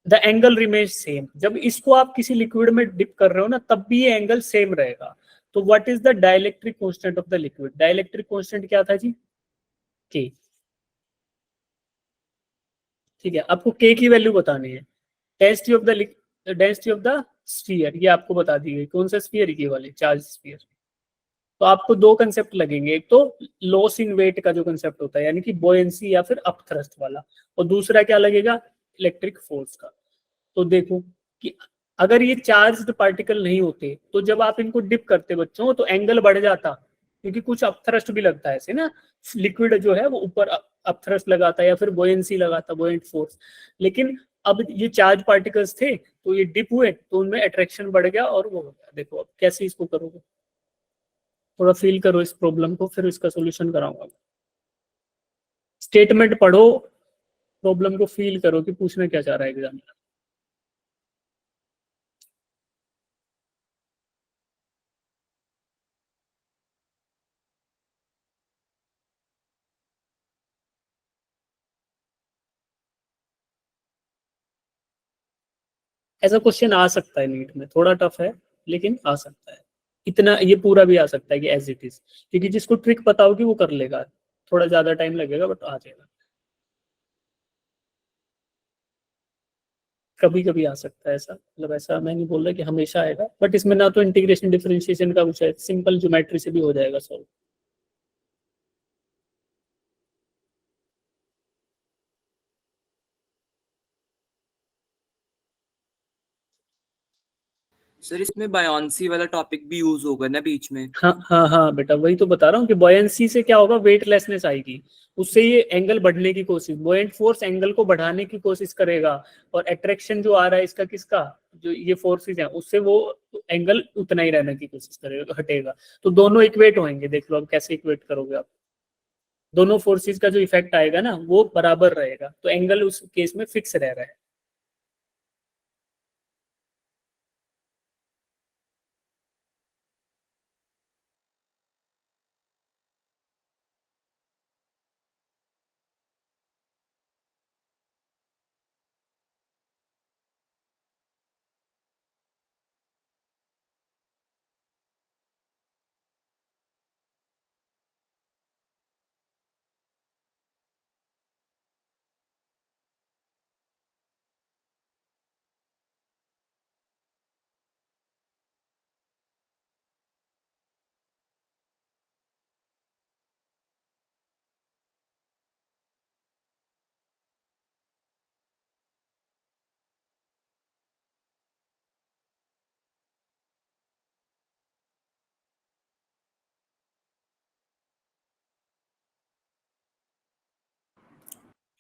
द एंगल रिमेज सेम, जब इसको आप किसी लिक्विड में डिप कर रहे हो ना तब भी ये एंगल सेम रहेगा। तो what is the dielectric constant of the liquid, dielectric constant क्या था जी, के, ठीक है। आपको के की वैल्यू बतानी है, डेंसिटी ऑफ द स्फीयर, ये आपको बता दी गई, कौन सा स्फीयर, ये वाले चार्ज स्फीयर। तो आपको दो कंसेप्ट लगेंगे, एक तो लॉस इन वेट का जो कंसेप्ट होता है यानी कि बोयंसी या फिर अपथ्रस्ट वाला, और दूसरा क्या लगेगा, इलेक्ट्रिक फोर्स का। तो देखो कि अगर ये चार्ज्ड पार्टिकल नहीं होते तो जब आप इनको डिप करते बच्चों तो एंगल बढ़ जाता, क्योंकि कुछ अपथ्रस्ट भी लगता है ऐसे ना, लिक्विड जो है वो ऊपर अपथ्रस्ट लगाता है या फिर बोयंसी लगाता, बोयंट फोर्स। लेकिन अब ये चार्ज पार्टिकल्स थे तो ये डिप हुए तो उनमें अट्रैक्शन बढ़ गया और वो हो गया। देखो अब कैसे इसको करोगे, थोड़ा फील करो इस प्रॉब्लम को, फिर इसका सोल्यूशन कराऊंगा। स्टेटमेंट पढ़ो, प्रॉब्लम को फील करो कि पूछना क्या चाह रहा है एग्जाम में। ऐसा क्वेश्चन आ सकता है नीट में, थोड़ा टफ है लेकिन आ सकता है, इतना ये पूरा भी आ सकता है कि एज इट इज, क्योंकि जिसको ट्रिक पता होगी वो कर लेगा, थोड़ा ज्यादा टाइम लगेगा बट आ जाएगा। कभी कभी आ सकता है ऐसा, मतलब ऐसा मैं नहीं बोल रहा कि हमेशा आएगा, बट इसमें ना तो इंटीग्रेशन डिफरेंशिएशन का कुछ है, सिंपल ज्योमेट्री से भी हो जाएगा सॉल्व। सर इसमें बायोंसी वाला टॉपिक भी यूज होगा ना बीच में? हाँ हाँ हाँ बेटा, वही तो बता रहा हूँ कि बॉयंसी से क्या होगा, वेटलेसनेस आएगी, उससे ये एंगल बढ़ने की कोशिश, बॉयंट फोर्स एंगल को बढ़ाने की कोशिश करेगा, और अट्रैक्शन जो आ रहा है इसका किसका, जो ये फोर्सेस हैं उससे वो एंगल उतना ही रहने की कोशिश करेगा, हटेगा। तो दोनों इक्वेट होंगे, देख लो अब कैसे इक्वेट करोगे आप, दोनों फोर्सेस का जो इफेक्ट आएगा ना वो बराबर रहेगा, तो एंगल उस केस में फिक्स रह रहा है।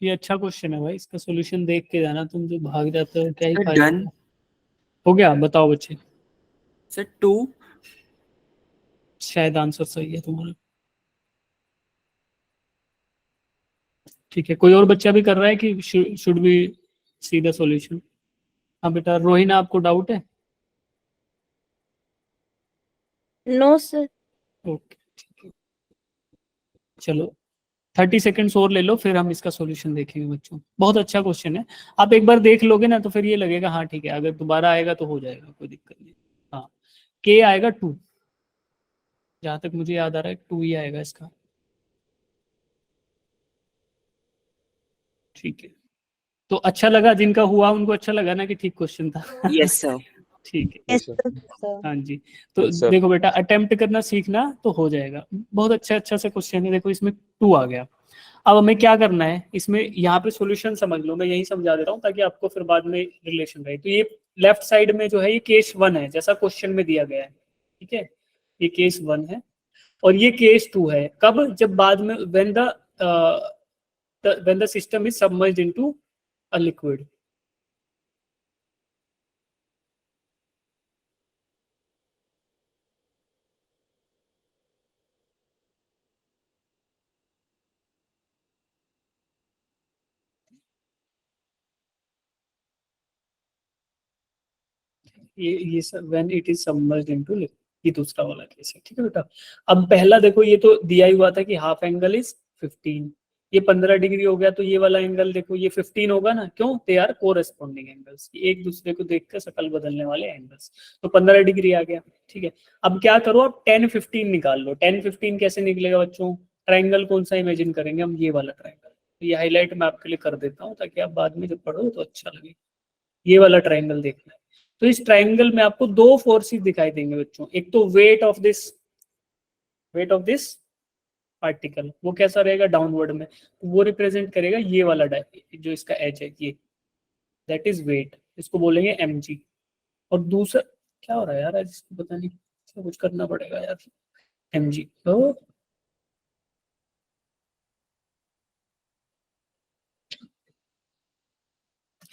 ये अच्छा क्वेश्चन है भाई, इसका सोल्यूशन देख के जाना, तुम जो भाग जाते हो क्या ही फायदा डन। हो गया, बताओ बच्चे। सर 2। शायद आंसर सही है तुम्हारा, ठीक है। कोई और बच्चा भी कर रहा है कि should be see the solution? हाँ बेटा, रोहिना आपको डाउट है? No sir. ओके ठीक है, चलो 30 सेकंड्स और ले लो, फिर हम इसका सॉल्यूशन देखेंगे बच्चों। बहुत अच्छा क्वेश्चन है, आप एक बार देख लोगे ना तो फिर ये लगेगा हाँ ठीक है, अगर दोबारा आएगा तो हो जाएगा, कोई दिक्कत नहीं। हाँ, के आएगा 2, जहां तक मुझे याद आ रहा है 2 ही आएगा इसका, ठीक है। तो अच्छा लगा, जिनका हुआ उनको अच्छा लगा ना कि ठीक क्वेश्चन था? Yes sir. ठीक है। Yes, sir. हाँ जी, तो Yes, sir. देखो बेटा अटेम्प्ट करना सीखना तो हो जाएगा। बहुत अच्छा से क्वेश्चन है, देखो इसमें 2 आ गया। अब हमें क्या करना है, इसमें यहाँ पे सॉल्यूशन समझ लो, मैं यही समझा देता हूँ ताकि आपको फिर बाद में रिलेशन रहे। तो ये लेफ्ट साइड में जो है ये केस 1 है, जैसा क्वेश्चन में दिया गया है, ठीक है, ये केस 1 है और ये केस 2 है। कब? जब बाद में when the system is submerged into a liquid। ये when it is submerged into liquid, ये दूसरा वाला केस है, ठीक है बेटा। अब पहला देखो ये तो दिया ही हुआ था कि हाफ एंगल इज 15, ये 15 डिग्री हो गया, तो ये वाला एंगल देखो ये 15 होगा ना, क्यों? दे आर कोरेस्पॉन्डिंग एंगल्स, एक दूसरे को देखकर शक्ल बदलने वाले एंगल्स, तो 15 डिग्री आ गया, ठीक है। अब क्या करो, आप 10 15 निकाल लो। 10 15 कैसे निकलेगा बच्चों? ट्राइंगल कौन सा इमेजिन करेंगे हम? ये वाला ट्राइंगल, तो ये हाईलाइट मैं आपके लिए कर देता हूँ ताकि आप बाद में जब पढ़ो तो अच्छा लगे। ये वाला ट्राइंगल देखना है। तो इस ट्राइंगल में आपको 2 फोर्सेस दिखाई देंगे बच्चों। एक तो वेट ऑफ दिस पार्टिकल, वो कैसा रहेगा? डाउनवर्ड में, तो वो रिप्रेजेंट करेगा ये वाला जो इसका एज है, ये दैट इज वेट, इसको बोलेंगे mg। और दूसरा क्या हो रहा है यार, आज इसको पता नहीं, इसको कुछ करना पड़ेगा यार, mg तो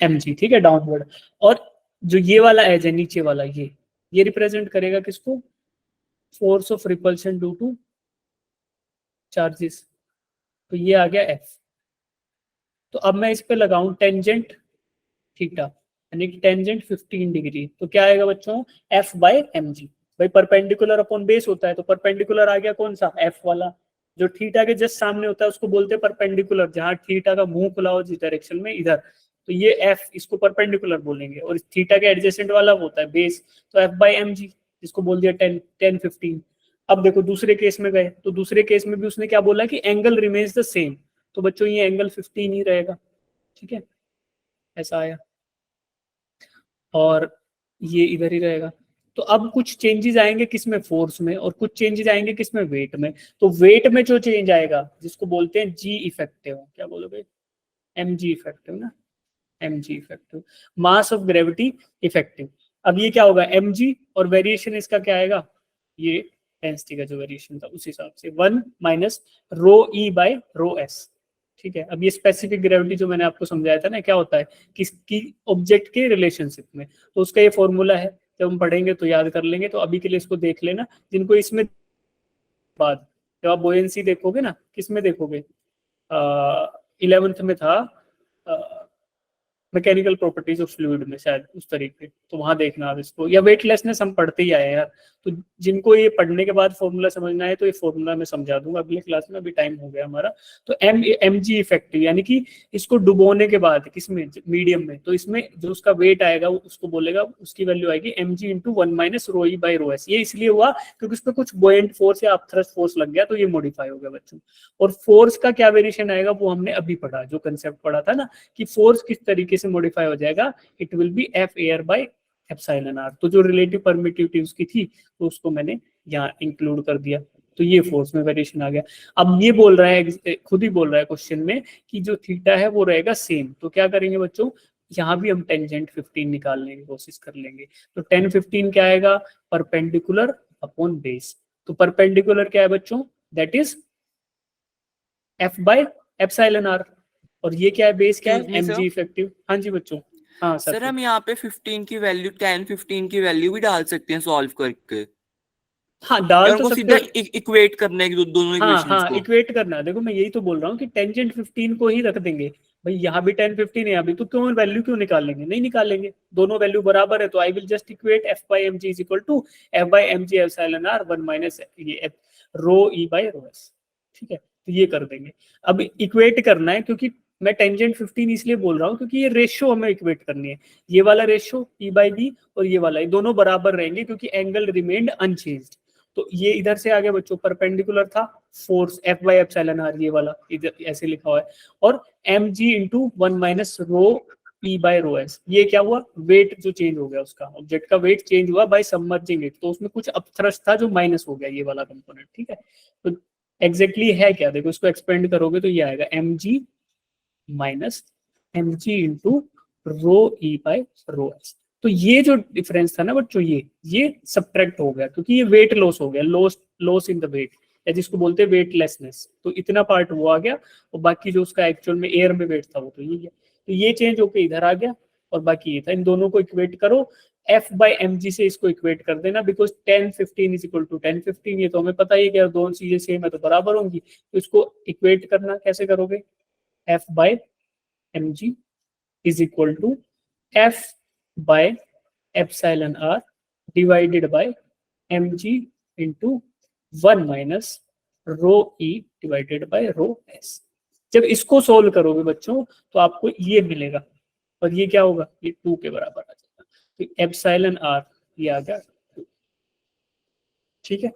mg, ठीक है, डाउनवर्ड। और जो ये वाला एज है नीचे वाला, ये रिप्रेजेंट करेगा किसको? Force of repulsion due two charges, तो ये आ गया F। तो अब मैं इस पे लगाऊं टेंजेंट थीटा, यानी कि टेंजेंट 15 डिग्री, तो क्या आएगा बच्चों? F by mg। भाई परपेंडिकुलर अपॉन बेस होता है, तो परपेंडिकुलर आ गया कौन सा? F वाला। जो थीटा के जस्ट सामने होता है उसको बोलते हैं परपेंडिकुलर, जहां थीटा का मुंह खुला हो जिस डायरेक्शन में, इधर, तो ये F, इसको परपेंडिकुलर बोलेंगे। और थीटा के एडजेसेंट वाला होता है बेस, तो F बाय mg, इसको बोल दिया 10 15। अब देखो दूसरे केस में गए, तो दूसरे केस में भी उसने क्या बोला कि एंगल रिमेन्स द सेम, तो बच्चों ये एंगल 15 ही रहेगा, ठीक है, ऐसा आया। और ये इधर ही रहेगा। तो अब कुछ चेंजेस आएंगे किसमें? फोर्स में, और कुछ चेंजेस आएंगे किसमें? वेट में। तो वेट में जो चेंज आएगा जिसको बोलते हैं जी इफेक्टिव, क्या बोलोगे? mg इफेक्टिव ना, mg effective, mass of gravity effective. अब ये क्या होगा? mg, और वेरिएशन इसका क्या आएगा? ये डेंसिटी का जो वेरिएशन था उस हिसाब से 1 minus rho e by rho s, ठीक है। अब ये स्पेसिफिक ग्रेविटी जो मैंने आपको समझाया था ना, क्या होता है? किसकी? ऑब्जेक्ट के रिलेशनशिप में, तो उसका ये फॉर्मूला है, जब हम पढ़ेंगे तो याद कर लेंगे। तो अभी के लिए इसको देख लेना, जिनको इसमें बाद जब आप बोयेंसी देखोगे ना, किसमें देखोगे? 11th में था मैकेनिकल प्रॉपर्टीज ऑफ फ्लूइड में, शायद उस तरीके, तो वहां देखना आप इसको, या वेटलेसनेस हम पढ़ते ही आए यार। तो जिनको ये पढ़ने के बाद फॉर्मूला समझना है तो ये फॉर्मूला मैं समझा दूंगा अगले क्लास में, अभी टाइम हो गया हमारा। तो mg इफेक्टिव, यानी कि इसको डुबोने के बाद किसमें? मीडियम में, तो इसमें जो उसका वेट आएगा उसको बोलेगा, उसकी वैल्यू आएगी mg into 1 minus rho E by rho S. ये इसलिए हुआ क्योंकि उस पर कुछ बोएंट फोर्स या अपथ्रस्ट फोर्स लग गया, तो ये मॉडिफाई हो गया बच्चों। और फोर्स का क्या वेरिएशन आएगा वो हमने अभी पढ़ा, जो कंसेप्ट पढ़ा था ना कि फोर्स किस तरीके से मॉडिफाई हो जाएगा, it will be F air by epsilon r. तो जो रिलेटिव परमिटिविटी उसकी थी तो उसको मैंने यहाँ इंक्लूड कर दिया, तो ये फोर्स में वेरिएशन आ गया। अब ये बोल रहा है, खुद ही बोल रहा है क्वेश्चन में कि जो थीटा है वो रहेगा सेम, तो क्या करेंगे बच्चों? यहाँ भी हम टेंजेंट 15 निकालने की कोशिश कर लेंगे। तो 10 15 क्या आएगा? Perpendicular upon base. तो परपेंडिकुलर क्या है बच्चों? That is F by epsilon r. और ये क्या है? बेस क्या है? mg effective. हाँ जी बच्चों। हाँ सर हम यहाँ पे 15 की वैल्यू 10 15 की वैल्यू भी डाल सकते हैं सॉल्व करके। हाँ डाल तो सीधा सकते, इक्वेट करने की दोनों हाँ इक्वेशंस हाँ को। इक्वेट करना। देखो मैं यही तो बोल रहा हूँ कि टेंजेंट 15 को ही रख देंगे भाई, यहाँ भी 10 15 है अभी, तो क्यों वैल्यू क्यों निकालेंगे? नहीं निकालेंगे, दोनों वैल्यू बराबर है। तो I will just equate F by mg is equal to F by mg epsilon r 1 minus ये rho e by rho s, ठीक है। तो ये कर देंगे। अब इक्वेट करना है, क्योंकि मैं टेंजेंट 15 इसलिए बोल रहा हूँ क्योंकि ये रेशियो हमें इक्वेट करनी है। ये वाला रेशियो ई बाई बी और ये वाला, ये दोनों बराबर रहेंगे क्योंकि एंगल रिमेन्ड अनचेंज्ड। तो ये इधर से आगे बच्चों परपेंडिकुलर था, force F by epsilon r, ये वाला इधर ऐसे लिखा हुआ है, और mg into 1 minus rho E by rho s। ये क्या हुआ, वेट जो चेंज हो गया, उसका ऑब्जेक्ट का वेट चेंज हुआ बाय सबमर्जिंग इट, तो उसमें कुछ अपथ्रस्ट था जो माइनस हो गया, ये वाला कंपोनेंट, ठीक है। तो एग्जैक्टली है क्या, देखो इसको एक्सपेंड करोगे तो ये आएगा mg minus mg into rho e by rho s. तो ये जो डिफरेंस था ना बच्चों, ये सब्ट्रैक्ट हो गया क्योंकि ये वेट लॉस हो गया, लॉस इन द वेट, या जिसको बोलते हैं वेटलेसनेस। तो इतना पार्ट वो आ गया, और बाकी जो उसका एक्चुअल में एयर में वेट था वो तो ये है। तो ये चेंज होके इधर आ गया, और बाकी ये था। इन दोनों को इक्वेट करो, f बाय mg से इसको इक्वेट कर देना, बिकॉज 10-15 इज इक्वल टू 10-15, ये तो हमें पता ही है कि दोनों चीजें सेम है तो बराबर होंगी। तो इसको इक्वेट करना कैसे करोगे, f by mg is equal to f by epsilon r divided by mg into 1 minus rho e divided by rho s। जब इसको सोल्व करोगे बच्चों तो आपको ये मिलेगा, और ये क्या होगा, ये 2 के बराबर आ जाएगा। तो एप्सिलॉन r ये आ गया 2, ठीक है।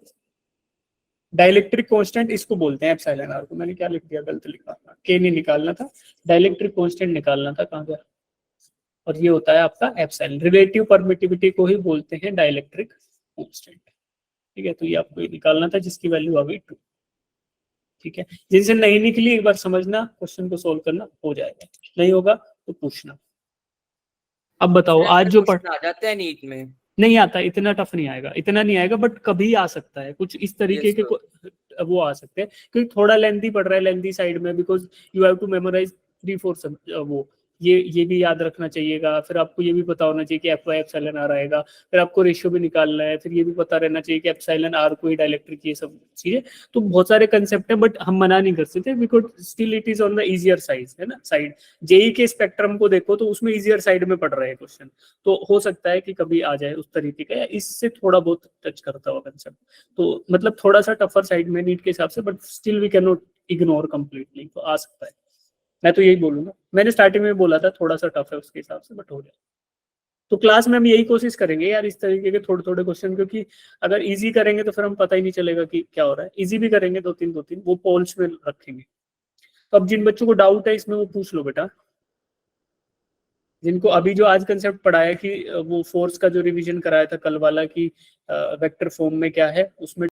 डाइलेक्ट्रिक कांस्टेंट इसको बोलते हैं एप्सिलॉन r को, मैंने क्या लिख दिया, गलत लिखा, के नहीं निकालना था, डाइलेक्ट्रिक कांस्टेंट निकालना था, कहाँ गया, और ये होता है आपका एप्सिलॉन। रिलेटिव परमिटिविटी को ही बोलते हैं डाइलेक्ट्रिक कांस्टेंट, ठीक है। तो ये आपको निकालना था जिसकी वैल्यू आ गई 2, ठीक है। जिनसे नहीं निकली एक बार समझना, क्वेश्चन को सोल्व करना, हो जाएगा, नहीं होगा तो पूछना। अब बताओ आज जो पढ़ आ जाता है नीट में, नहीं आता, इतना टफ नहीं आएगा, इतना नहीं आएगा, बट कभी आ सकता है कुछ इस तरीके के वो आ सकते हैं, क्योंकि थोड़ा लेंथी पढ़ रहा है, लेंथी साइड में, because you have to memorize 3-4 वो ये भी याद रखना चाहिएगा। फिर आपको ये भी पता होना चाहिए कि एफ वाई एप्सिलॉन आर आएगा, फिर आपको रेशियो भी निकालना है, फिर ये भी पता रहना चाहिए कि एप्सिलॉन आर को ही डाइलेक्ट्रिक, ये सब चीजें। तो बहुत सारे कंसेप्ट है, बट हम मना नहीं कर सकते, because still it is on the easier side, है ना, साइड। जेई के स्पेक्ट्रम को देखो तो उसमें इजियर साइड में पढ़ रहे हैं क्वेश्चन, तो हो सकता है कि कभी आ जाए उस तरीके का, या इससे थोड़ा बहुत टच करता हुआ कंसेप्ट। तो मतलब थोड़ा सा टफर साइड में नीट के हिसाब से, but still we can not ignore completely, तो आ सकता है। मैं तो यही बोलूंगा, मैंने स्टार्टिंग में बोला था थोड़ा सा टफ है उसके हिसाब से, बट हो जाए। तो क्लास में हम यही कोशिश करेंगे यार, इस तरीके के थोड़े थोड़े क्वेश्चन, क्योंकि अगर इजी करेंगे तो फिर हम पता ही नहीं चलेगा कि क्या हो रहा है। इजी भी करेंगे 2-3 वो पोल्स में रखेंगे। तो अब जिन बच्चों को डाउट है इसमें वो पूछ लो बेटा, जिनको अभी जो आज कंसेप्ट पढ़ाया कि वो फोर्स का जो रिवीजन कराया था कल वाला, कि वेक्टर फॉर्म में क्या है, उसमें